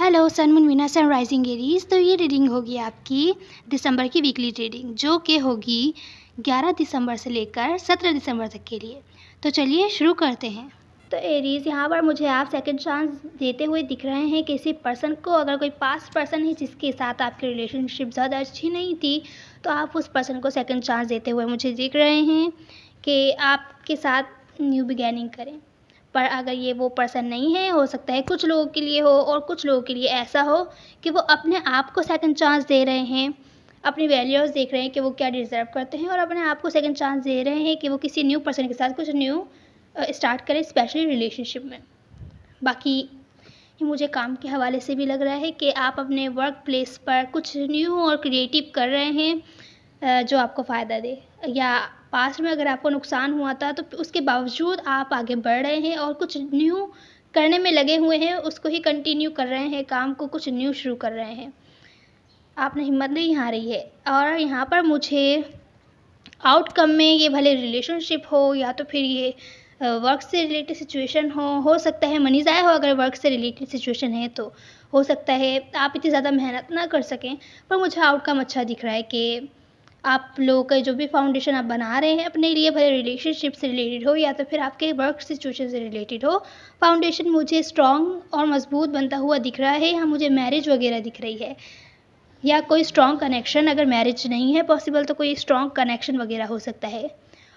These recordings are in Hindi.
Hello sun moon Venus sun rising Aries. तो ये रीडिंग होगी आपकी दिसंबर की वीकली रीडिंग, जो कि होगी 11 दिसंबर से लेकर 17 दिसंबर तक के लिए। तो चलिए शुरू करते हैं। तो एरीज, यहाँ पर मुझे आप सेकंड चांस देते हुए दिख रहे हैं किसी पर्सन को। अगर कोई पास्ट पर्सन है जिसके साथ आपकी रिलेशनशिप ज़्यादा अच्छी नहीं थी, तो आप उस पर्सन को सेकंड चांस देते हुए मुझे दिख रहे हैं कि आपके साथ न्यू बिगैनिंग करें। पर अगर ये वो पर्सन नहीं है, हो सकता है कुछ लोगों के लिए हो और कुछ लोगों के लिए ऐसा हो कि वो अपने आप को सेकंड चांस दे रहे हैं, अपनी वैल्यूज़ देख रहे हैं कि वो क्या डिज़र्व करते हैं और अपने आप को सेकंड चांस दे रहे हैं कि वो किसी न्यू पर्सन के साथ कुछ न्यू स्टार्ट करें, स्पेशली रिलेशनशिप में। बाकी ये मुझे काम के हवाले से भी लग रहा है कि आप अपने वर्क प्लेस पर कुछ न्यू और क्रिएटिव कर रहे हैं जो आपको फ़ायदा दे, या पास्ट में अगर आपको नुकसान हुआ था तो उसके बावजूद आप आगे बढ़ रहे हैं और कुछ न्यू करने में लगे हुए हैं, उसको ही कंटिन्यू कर रहे हैं, काम को कुछ न्यू शुरू कर रहे हैं। आपने हिम्मत नहीं हारी है। और यहाँ पर मुझे आउटकम में, ये भले रिलेशनशिप हो या तो फिर ये वर्क से रिलेटेड सिचुएशन हो सकता है मनी ज़ाया हो। अगर वर्क से रिलेटेड सिचुएशन है तो हो सकता है आप इतनी ज़्यादा मेहनत ना कर सकें, पर मुझे आउटकम अच्छा दिख रहा है कि आप लोगों का जो भी फाउंडेशन आप बना रहे हैं अपने लिए, भले रिलेशनशिप से रिलेटेड हो या तो फिर आपके वर्क सिचुएशन से रिलेटेड हो, फाउंडेशन मुझे स्ट्रॉन्ग और मजबूत बनता हुआ दिख रहा है। यहाँ मुझे मैरिज वगैरह दिख रही है, या कोई स्ट्रॉन्ग कनेक्शन। अगर मैरिज नहीं है पॉसिबल तो कोई स्ट्रॉन्ग कनेक्शन वगैरह हो सकता है।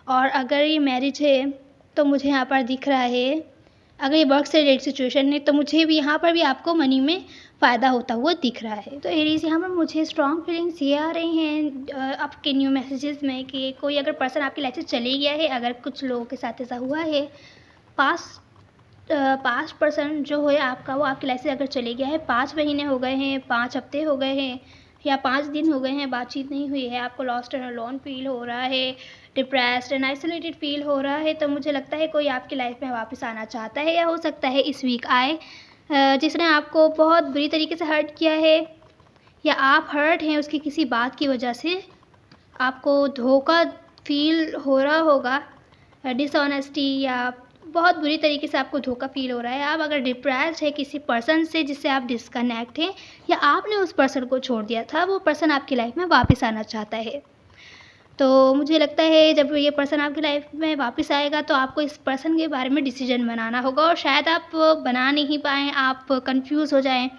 और अगर ये मैरिज है तो मुझे यहाँ पर दिख रहा है, अगर ये वर्क से रिलेटेड सिचुएशन है तो मुझे भी यहाँ पर भी आपको मनी में फ़ायदा होता हुआ दिख रहा है। तो एरीज, यहाँ पर मुझे स्ट्रॉन्ग फीलिंग्स ये आ रही हैं आपके न्यू मैसेजेस में कि कोई अगर पर्सन आपकी लाइफ से चले गया है, अगर कुछ लोगों के साथ ऐसा हुआ है, पास्ट पर्सन जो है आपका, वो आपकी लाइफ से अगर चले गया है, 5 महीने हो गए हैं, 5 हफ्ते हो गए हैं या 5 दिन हो गए हैं, बातचीत नहीं हुई है, आपको लॉस्ट एंड अलोन फील हो रहा है, डिप्रेस्ड एंड आइसोलेटेड फील हो रहा है, तो मुझे लगता है कोई आपकी लाइफ में वापस आना चाहता है, या हो सकता है इस वीक आए जिसने आपको बहुत बुरी तरीके से हर्ट किया है, या आप हर्ट हैं उसकी किसी बात की वजह से, आपको धोखा फील हो रहा होगा, डिसऑनेस्टी, या बहुत बुरी तरीके से आपको धोखा फील हो रहा है। आप अगर डिप्रेस्ड है किसी पर्सन से जिससे आप डिस्कनेक्ट हैं, या आपने उस पर्सन को छोड़ दिया था, वो पर्सन आपकी लाइफ में वापस आना चाहता है। तो मुझे लगता है जब ये पर्सन आपकी लाइफ में वापस आएगा तो आपको इस पर्सन के बारे में डिसीजन बनाना होगा, और शायद आप बना नहीं पाएँ, आप कंफ्यूज हो जाएं,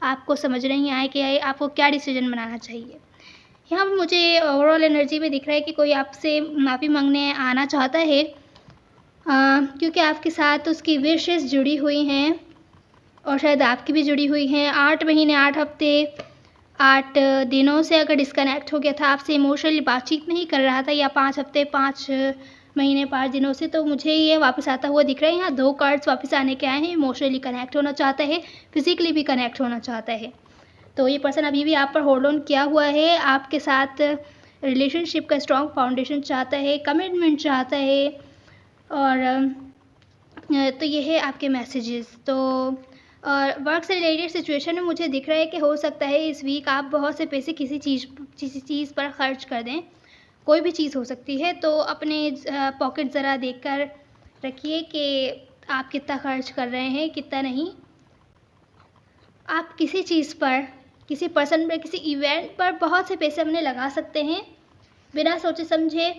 आपको समझ नहीं आए कि आपको क्या डिसीजन बनाना चाहिए। यहाँ पर मुझे ओवरऑल एनर्जी में दिख रहा है कि कोई आपसे माफ़ी मांगने आना चाहता है, क्योंकि आपके साथ उसकी विशेस जुड़ी हुई हैं और शायद आपकी भी जुड़ी हुई हैं। 8 महीने, 8 हफ्ते, 8 दिनों से अगर डिस्कनेक्ट हो गया था, आपसे इमोशनली बातचीत नहीं कर रहा था, या 5 हफ्ते, 5 महीने, 5 दिनों से, तो मुझे ये वापस आता हुआ दिख रहा है। यहाँ 2 कार्ड्स वापस आने के आए हैं। इमोशनली कनेक्ट होना चाहता है, फिजिकली भी कनेक्ट होना चाहता है। तो ये पर्सन अभी भी आप पर होल्ड ऑन किया हुआ है, आपके साथ रिलेशनशिप का स्ट्रॉन्ग फाउंडेशन चाहता है, कमिटमेंट चाहता है। और तो ये है आपके मैसेजेस। तो और वर्क से रिलेटेड सिचुएशन में मुझे दिख रहा है कि हो सकता है इस वीक आप बहुत से पैसे किसी चीज़ पर ख़र्च कर दें। कोई भी चीज़ हो सकती है, तो अपने पॉकेट ज़रा देख कर रखिए कि आप कितना खर्च कर रहे हैं, कितना नहीं। आप किसी चीज़ पर, किसी पर्सन पर, किसी इवेंट पर बहुत से पैसे अपने लगा सकते हैं बिना सोचे समझे,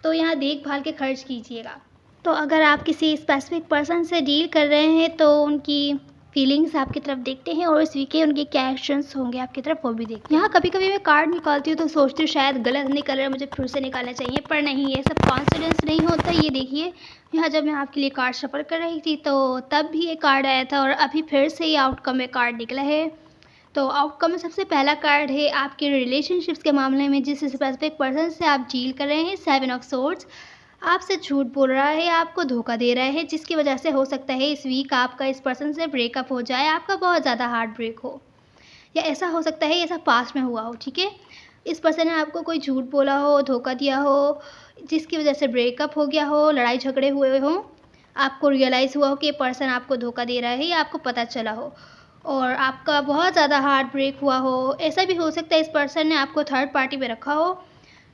तो यहाँ देखभाल के खर्च कीजिएगा। तो अगर आप किसी स्पेसिफिक पर्सन से डील कर रहे हैं तो उनकी फीलिंग्स आपकी तरफ देखते हैं, और इस वीक के उनके क्या एक्शंस होंगे आपकी तरफ वो भी देखते हैं। यहाँ कभी कभी मैं कार्ड निकालती हूँ तो सोचती हूँ शायद गलत निकल रहा है, मुझे फिर से निकालना चाहिए, पर नहीं, ये सब कॉन्फिडेंस नहीं होता। ये देखिए, यहाँ जब मैं आपके लिए कार्ड शफल कर रही थी तो तब भी ये कार्ड आया था, और अभी फिर से ये आउटकम में कार्ड निकला है। तो आउटकम में सबसे पहला कार्ड है आपके रिलेशनशिप्स के मामले में जिस स्पेसिफिक पर्सन से आप डील कर रहे हैं। 7 ऑफ सोर्ड्स आपसे झूठ बोल रहा है, आपको धोखा दे रहा है, जिसकी वजह से हो सकता है इस वीक आपका इस पर्सन से ब्रेकअप हो जाए, आपका बहुत ज़्यादा हार्ट ब्रेक हो, या ऐसा हो सकता है ऐसा पास्ट में हुआ हो। ठीक है, इस पर्सन ने आपको कोई झूठ बोला हो, धोखा दिया हो, जिसकी वजह से ब्रेकअप हो गया हो, लड़ाई झगड़े हुए हो, आपको रियलाइज़ हुआ हो कि ये पर्सन आपको धोखा दे रहा है, या आपको पता चला हो और आपका बहुत ज़्यादा हार्ट ब्रेक हुआ हो। ऐसा भी हो सकता है इस पर्सन ने आपको थर्ड पार्टी पे रखा हो।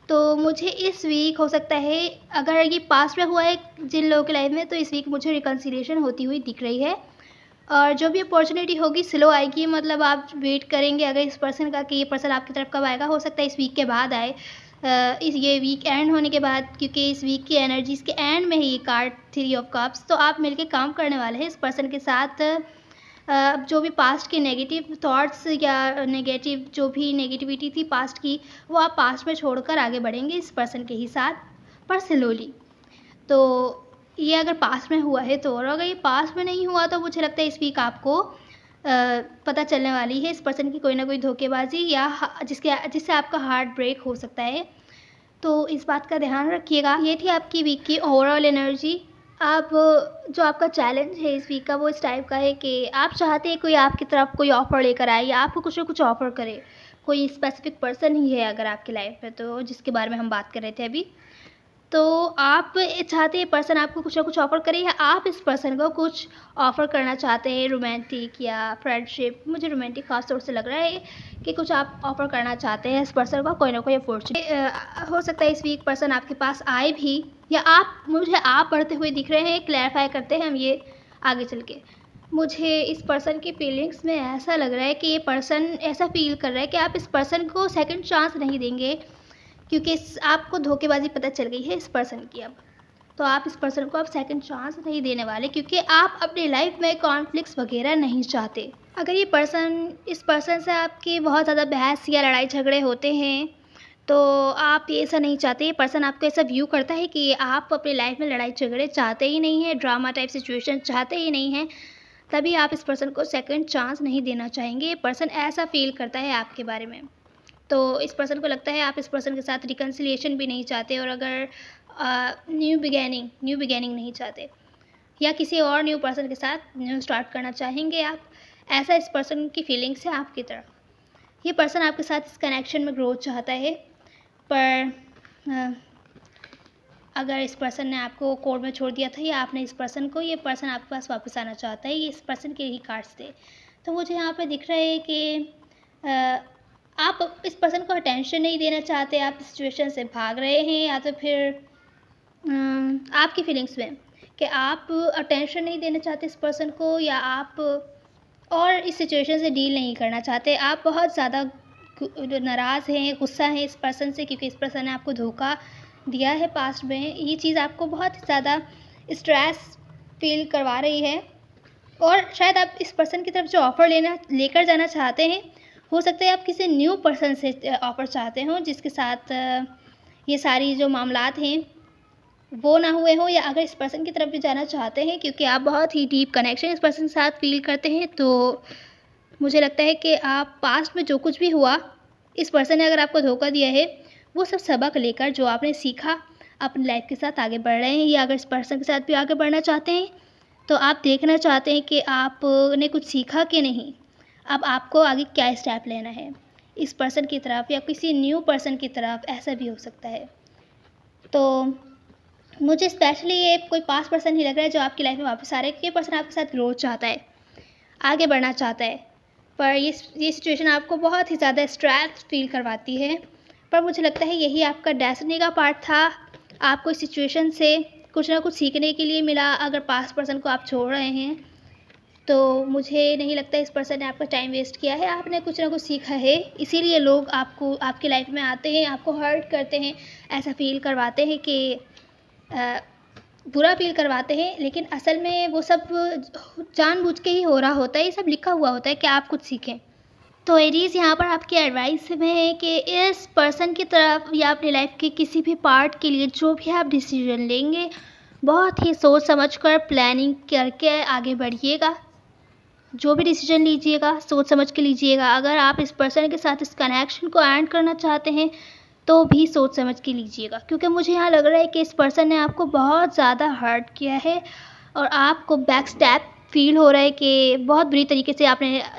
तो मुझे इस वीक हो सकता है, अगर ये पास्ट में हुआ है जिन लोगों की लाइफ में, तो इस वीक मुझे रिकन्सिलिएशन होती हुई दिख रही है। और जो भी अपॉर्चुनिटी होगी स्लो आएगी, मतलब आप वेट करेंगे अगर इस पर्सन का कि ये पर्सन आपकी तरफ कब आएगा। हो सकता है इस वीक के बाद आए, इस ये वीक एंड होने के बाद, क्योंकि इस वीक की एनर्जीज़ के एंड में ही ये कार्ड 3 ऑफ कप्स। तो आप मिलके काम करने वाले हैं इस पर्सन के साथ। जो भी पास्ट के नेगेटिव थॉट्स या नेगेटिव जो भी नेगेटिविटी थी पास्ट की, वो आप पास्ट में छोड़कर आगे बढ़ेंगे इस पर्सन के ही साथ, पर स्लोली। तो ये अगर पास्ट में हुआ है तो, और अगर ये पास्ट में नहीं हुआ तो मुझे लगता है इस वीक आपको पता चलने वाली है इस पर्सन की कोई ना कोई धोखेबाजी, या जिससे आपका हार्ट ब्रेक हो सकता है। तो इस बात का ध्यान रखिएगा। ये थी आपकी वीक की ओवरऑल एनर्जी। आप जो आपका चैलेंज है इस वीक का वो इस टाइप का है कि आप चाहते हैं कोई आपकी तरफ कोई ऑफ़र लेकर आए या आपको कुछ ना कुछ ऑफ़र करे। कोई स्पेसिफिक पर्सन ही है अगर आपकी लाइफ में, तो जिसके बारे में हम बात कर रहे थे अभी। तो आप चाहते हैं पर्सन आपको कुछ ना कुछ ऑफ़र करे, या आप इस पर्सन को कुछ ऑफ़र करना चाहते हैं, रोमांटिक या फ्रेंडशिप। मुझे रोमांटिक ख़ास तौर से लग रहा है कि कुछ आप ऑफ़र करना चाहते हैं इस पर्सन को कोई ना कोई अपॉर्चुनिटी। हो सकता है इस वीक पर्सन आपके पास आए भी, या मुझे आप बढ़ते हुए दिख रहे हैं। क्लैरिफाई करते हैं हम ये आगे चल के। मुझे इस पर्सन की फीलिंग्स में ऐसा लग रहा है कि ये पर्सन ऐसा फ़ील कर रहा है कि आप इस पर्सन को सेकंड चांस नहीं देंगे, क्योंकि आपको धोखेबाजी पता चल गई है इस पर्सन की अब। तो आप इस पर्सन को अब सेकंड चांस नहीं देने वाले, क्योंकि आप अपनी लाइफ में कॉन्फ्लिक्ट्स वगैरह नहीं चाहते। अगर ये इस पर्सन से आपकी बहुत ज़्यादा बहस या लड़ाई झगड़े होते हैं, तो आप ये ऐसा नहीं चाहते। ये पर्सन आपको ऐसा व्यू करता है कि आप अपनी लाइफ में लड़ाई झगड़े चाहते ही नहीं हैं, ड्रामा टाइप सिचुएशन चाहते ही नहीं हैं, तभी आप इस पर्सन को सेकंड चांस नहीं देना चाहेंगे। ये पर्सन ऐसा फ़ील करता है आपके बारे में। तो इस पर्सन को लगता है आप इस पर्सन के साथ रिकन्सिलिएशन भी नहीं चाहते, और अगर न्यू बिगेनिंग नहीं चाहते, या किसी और न्यू पर्सन के साथ न्यू स्टार्ट करना चाहेंगे आप। ऐसा इस पर्सन की फीलिंग्स है आपकी तरफ। ये पर्सन आपके साथ इस कनेक्शन में ग्रोथ चाहता है, पर अगर इस पर्सन ने आपको कोर्ट में छोड़ दिया था या आपने इस पर्सन को, ये पर्सन आपके पास वापस आना चाहता है। ये इस पर्सन के ही कार्ड्स थे। तो मुझे यहाँ पे दिख रहा है कि आप इस पर्सन को अटेंशन नहीं देना चाहते, आप सिचुएशन से भाग रहे हैं, या तो फिर आपकी फीलिंग्स में कि आप अटेंशन नहीं देना चाहते इस पर्सन को, या आप और इस सिचुएशन से डील नहीं करना चाहते। आप बहुत ज़्यादा नाराज़ हैं, गुस्सा हैं इस पर्सन से, क्योंकि इस पर्सन ने आपको धोखा दिया है पास्ट में। ये चीज़ आपको बहुत ज़्यादा स्ट्रेस फील करवा रही है, और शायद आप इस पर्सन की तरफ जो ऑफ़र लेकर जाना चाहते हैं, हो सकता है आप किसी न्यू पर्सन से ऑफ़र चाहते हो जिसके साथ ये सारी जो मामलात हैं वो ना हुए हों, या अगर इस पर्सन की तरफ भी जाना चाहते हैं क्योंकि आप बहुत ही डीप कनेक्शन इस पर्सन के साथ फ़ील करते हैं, तो मुझे लगता है कि आप पास्ट में जो कुछ भी हुआ, इस पर्सन ने अगर आपको धोखा दिया है, वो सब सबक लेकर जो आपने सीखा अपनी लाइफ के साथ आगे बढ़ रहे हैं। या अगर इस पर्सन के साथ भी आगे बढ़ना चाहते हैं, तो आप देखना चाहते हैं कि आपने कुछ सीखा कि नहीं, अब आपको आगे क्या स्टेप लेना है इस पर्सन की तरफ या किसी न्यू पर्सन की तरफ। ऐसा भी हो सकता है। तो मुझे स्पेशली ये कोई पास्ट पर्सन ही लग रहा है जो आपकी लाइफ में वापस आ रहा है, क्योंकि ये पर्सन आपके साथ ग्रोथ चाहता है, आगे बढ़ना चाहता है, पर ये सिचुएशन आपको बहुत ही ज़्यादा स्ट्रेस फील करवाती है। पर मुझे लगता है यही आपका डेस्टिनी का पार्ट था। आपको इस सिचुएशन से कुछ ना कुछ सीखने के लिए मिला। अगर पास्ट पर्सन को आप छोड़ रहे हैं, तो मुझे नहीं लगता इस पर्सन ने आपका टाइम वेस्ट किया है, आपने कुछ ना कुछ सीखा है। इसीलिए लोग आपकी लाइफ में आते हैं, आपको हर्ट करते हैं, ऐसा फ़ील करवाते हैं कि बुरा फील करवाते हैं, लेकिन असल में वो सब जानबूझ के ही हो रहा होता है। ये सब लिखा हुआ होता है कि आप कुछ सीखें। तो एरीज़ यहाँ पर आपकी एडवाइस में है कि इस पर्सन की तरफ या अपनी लाइफ के किसी भी पार्ट के लिए जो भी आप डिसीजन लेंगे, बहुत ही सोच समझ कर प्लानिंग करके आगे बढ़िएगा। जो भी डिसीजन लीजिएगा सोच समझ के लीजिएगा। अगर आप इस पर्सन के साथ इस कनेक्शन को एंड करना चाहते हैं, तो भी सोच समझ के लीजिएगा, क्योंकि मुझे यहाँ लग रहा है कि इस पर्सन ने आपको बहुत ज़्यादा हर्ट किया है, और आपको बैक स्टैप फील हो रहा है कि बहुत बुरी तरीके से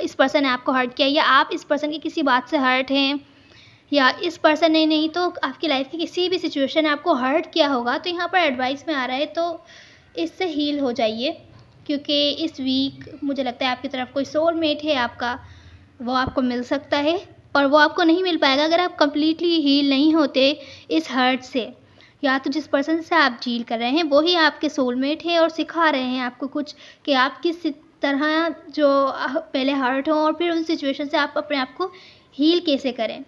इस पर्सन ने आपको हर्ट किया, या आप इस पर्सन की किसी बात से हर्ट हैं, या इस पर्सन ने नहीं तो आपकी लाइफ की किसी भी सिचुएशन ने आपको हर्ट किया होगा। तो यहाँ पर एडवाइस में आ रहा है, तो इससे हील हो जाइए, क्योंकि इस वीक मुझे लगता है आपकी तरफ कोई सोलमेट है आपका, वो आपको मिल सकता है, और वो आपको नहीं मिल पाएगा अगर आप कम्प्लीटली हील नहीं होते इस हर्ट से। या तो जिस पर्सन से आप डील कर रहे हैं वो ही आपके सोलमेट हैं और सिखा रहे हैं आपको कुछ कि आप किस तरह जो पहले हर्ट हो और फिर उन सिचुएशन से आप अपने आप को हील कैसे करें।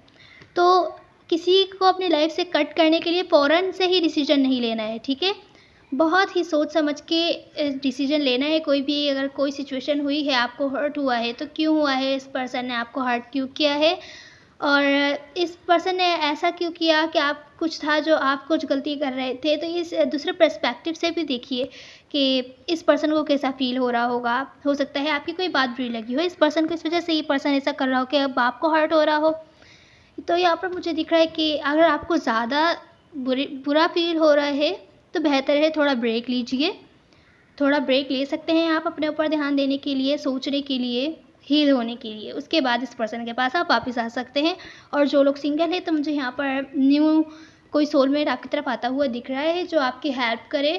तो किसी को अपनी लाइफ से कट करने के लिए फ़ौरन से ही डिसीजन नहीं लेना है, ठीक है। बहुत ही सोच समझ के डिसीजन लेना है। कोई भी अगर कोई सिचुएशन हुई है, आपको हर्ट हुआ है, तो क्यों हुआ है, इस पर्सन ने आपको हर्ट क्यों किया है और इस पर्सन ने ऐसा क्यों किया कि आप कुछ था जो आप कुछ गलती कर रहे थे। तो इस दूसरे पर्सपेक्टिव से भी देखिए कि इस पर्सन को कैसा फ़ील हो रहा होगा। हो सकता है आपकी कोई बात बुरी लगी हो इस पर्सन को, इस वजह से ये पर्सन ऐसा कर रहा हो कि अब आपको हर्ट हो रहा हो। तो यहाँ पर मुझे दिख रहा है कि अगर आपको ज़्यादा बुरा फ़ील हो रहा है तो बेहतर है थोड़ा ब्रेक लीजिए। थोड़ा ब्रेक ले सकते हैं आप अपने ऊपर ध्यान देने के लिए, सोचने के लिए, हील होने के लिए। उसके बाद इस पर्सन के पास आप वापस आ सकते हैं। और जो लोग सिंगल हैं, तो मुझे यहाँ पर न्यू कोई सोलमेट आपकी तरफ आता हुआ दिख रहा है जो आपकी हेल्प करे।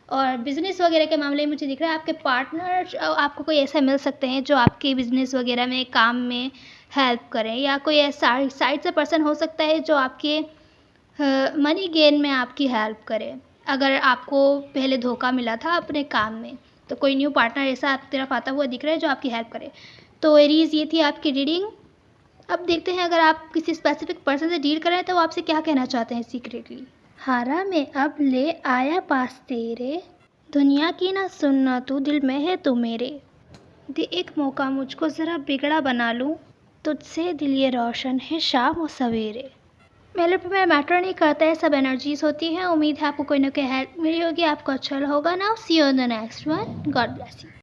और बिज़नेस वगैरह के मामले में मुझे दिख रहा है आपके पार्टनर आपको कोई ऐसा मिल सकते हैं जो आपके बिज़नेस वगैरह में, काम में हेल्प करें। या कोई ऐसा साइड से पर्सन हो सकता है जो आपके मनी गेन में आपकी हेल्प करे। अगर आपको पहले धोखा मिला था अपने काम में, तो कोई न्यू पार्टनर ऐसा आपकी तरफ आता हुआ दिख रहा है जो आपकी हेल्प करे। तो एरीज़, ये थी आपकी रीडिंग। अब देखते हैं अगर आप किसी स्पेसिफिक पर्सन से डील कर रहे हैं तो वो आपसे क्या कहना चाहते हैं सीक्रेटली। हारा मैं अब ले आया पास तेरे, दुनिया की ना सुनना तू, दिल में है तू मेरे। दे एक मौका मुझको ज़रा बिगड़ा बना लूँ, तुझसे दिल ये रोशन है शाम और सवेरे। मेरे पे मैं मैटर नहीं करता है, सब एनर्जीज होती हैं। उम्मीद है आपको कोई ना कोई हेल्प मिली होगी, आपको अच्छा होगा। Now see you in the next one. God bless you.